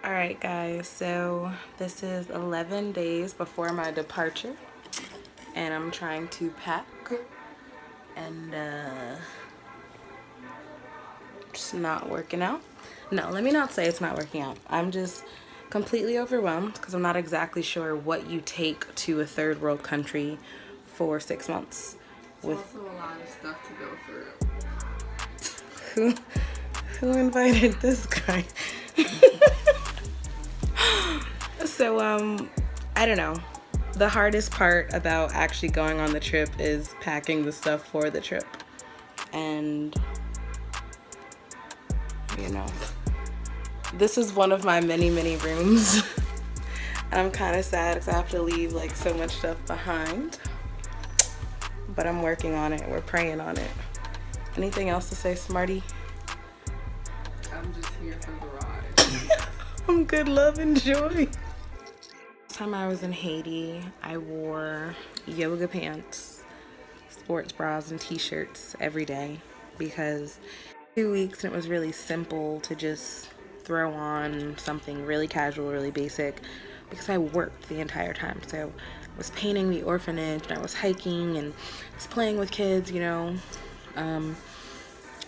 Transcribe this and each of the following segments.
Alright guys, so this is 11 days before my departure and I'm trying to pack and it's not working out. No, let me not say it's not working out. I'm just completely overwhelmed because I'm not exactly sure what you take to a third world country for 6 months. It's also a lot of stuff to go through. Who invited this guy? So I don't know. The hardest part about actually going on the trip is packing the stuff for the trip. And you know, this is one of my many rooms. And I'm kind of sad because I have to leave like so much stuff behind. But I'm working on it. We're praying on it. Anything else to say, Smarty? I'm just here for the ride. I'm good, love, and joy. Last time I was in Haiti, I wore yoga pants, sports bras, and t-shirts every day because 2 weeks and it was really simple to just throw on something really casual, really basic because I worked the entire time. So I was painting the orphanage and I was hiking and was playing with kids, you know.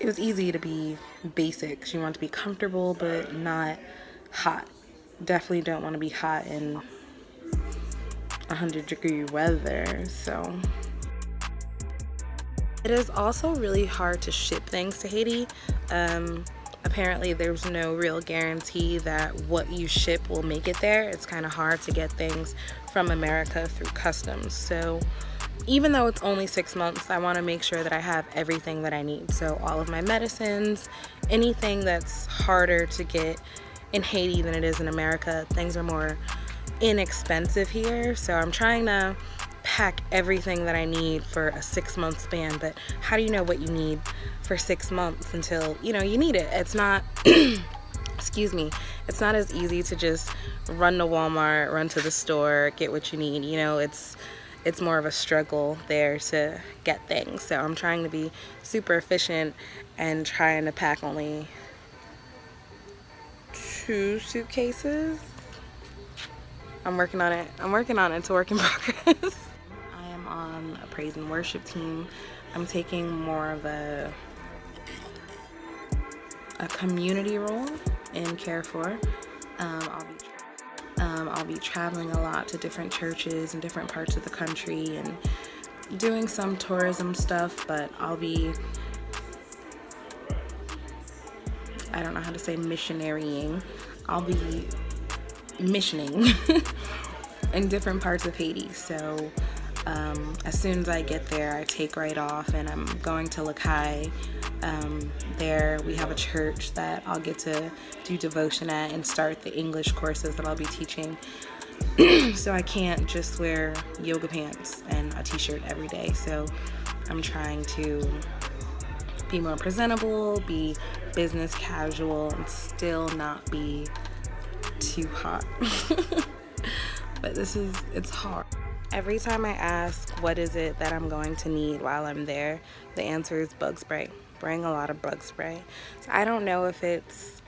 It was easy to be basic. You want to be comfortable but not hot. Definitely don't want to be hot in 100-degree weather. So it is also really hard to ship things to Haiti. Apparently there's no real guarantee that what you ship will make it there. It's kind of hard to get things from America through customs. So even though it's only 6 months, I want to make sure that I have everything that I need. So all of my medicines, anything that's harder to get in Haiti than it is in America. Things are more inexpensive here. So I'm trying to pack everything that I need for a 6-month span. But how do you know what you need for 6 months until, you know, you need it? It's not, excuse me, it's not as easy to just run to Walmart, run to the store, get what you need. You know, it's more of a struggle there to get things. So I'm trying to be super efficient and trying to pack only 2 suitcases. I'm working on it. It's a work in progress. I am on a praise and worship team. I'm taking more of a community role in Care For. I'll be traveling a lot to different churches in different parts of the country and doing some tourism stuff, but I'll be, I don't know how to say missionarying. I'll be missioning in different parts of Haiti. So as soon as I get there, I take right off and I'm going to Lakai. There we have a church that I'll get to do devotion at and start the English courses that I'll be teaching. So I can't just wear yoga pants and a t-shirt every day. So I'm trying to be more presentable, be business casual, and still not be too hot. But it's hard. Every time I ask what is it that I'm going to need while I'm there, the answer is bug spray. Bring a lot of bug spray. So I don't know if it's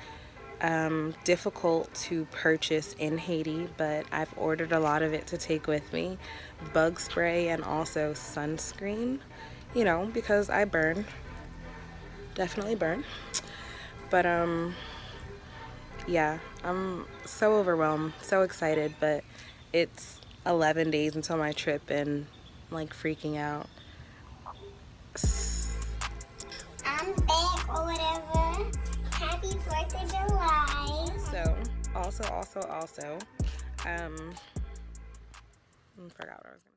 difficult to purchase in Haiti, but I've ordered a lot of it to take with me. Bug spray and also sunscreen, you know, because I burn. Definitely burn. But yeah, I'm so overwhelmed, so excited, but it's 11 days until my trip and I'm like freaking out. I'm back or whatever. Happy 4th of July. So, also, I forgot what I was gonna